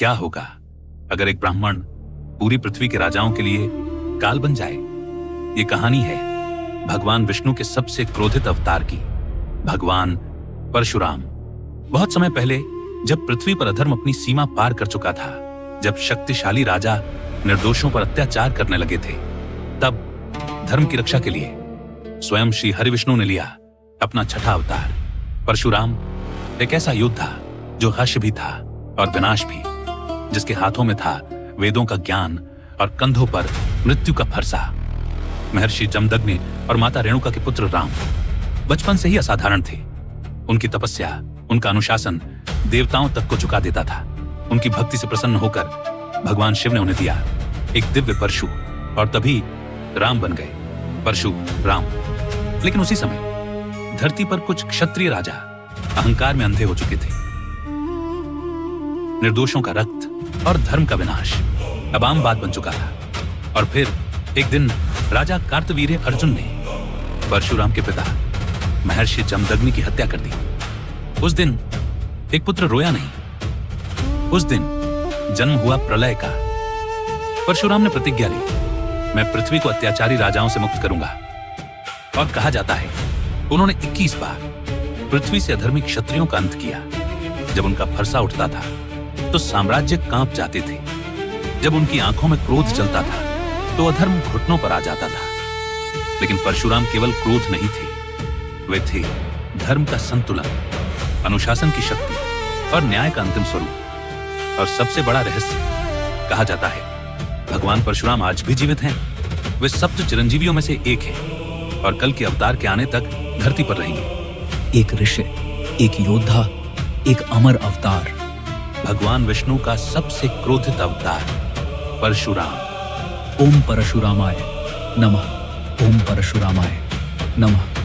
क्या होगा अगर एक ब्राह्मण पूरी पृथ्वी के राजाओं के लिए काल बन जाए। ये कहानी है भगवान विष्णु के सबसे क्रोधित अवतार की, भगवान परशुराम। बहुत समय पहले जब पृथ्वी पर अधर्म अपनी सीमा पार कर चुका था, जब शक्तिशाली राजा निर्दोषों पर अत्याचार करने लगे थे, तब धर्म की रक्षा के लिए स्वयं श्री हरिविष्णु ने लिया अपना छठा अवतार। परशुराम एक ऐसा योद्धा जो हर्ष भी था और विनाश भी, जिसके हाथों में था वेदों का ज्ञान और कंधों पर मृत्यु का फरसा। महर्षि जमदग्नि और माता रेणुका के पुत्र राम बचपन से ही असाधारण थे। उनकी तपस्या, उनका अनुशासन देवताओं तक को झुका देता था। उनकी भक्ति से प्रसन्न होकर भगवान शिव ने उन्हें दिया एक दिव्य परशु, और तभी राम बन गए, परशु राम। लेकिन उसी समय धरती पर कुछ क्षत्रिय राजा अहंकार में अंधे हो चुके थे। निर्दोषों का रक्त और धर्म का विनाश अब आम बात बन चुका था। और फिर एक दिन राजा कार्तवीर्य अर्जुन ने परशुराम के पिता महर्षि जमदग्नि की हत्या कर दी। उस दिन एक पुत्र रोया नहीं। उस दिन जन्म हुआ प्रलय का। परशुराम ने प्रतिज्ञा ली, मैं पृथ्वी को अत्याचारी राजाओं से मुक्त करूंगा। और कहा जाता है उन्होंने 21 बार पृथ्वी से अधर्मी क्षत्रियों का अंत किया। जब उनका फरसा उठता था तो साम्राज्य कांप जाते थे। जब उनकी आंखों में क्रोध जलता था तो अधर्म घुटनों पर आ जाता था। लेकिन परशुराम केवल क्रोध नहीं थे, वे थे धर्म का संतुलन, अनुशासन की शक्ति और न्याय का अंतिम स्वरूप। और सबसे बड़ा रहस्य, कहा जाता है भगवान परशुराम आज भी जीवित हैं। वे सप्त चिरंजीवियों में से एक हैं और कल के अवतार के आने तक धरती पर रहेंगे। एक ऋषि, एक योद्धा, एक अमर अवतार, भगवान विष्णु का सबसे क्रोधित अवतार परशुराम। ओम परशुरामाय नमः। ओम परशुरामाय नमः।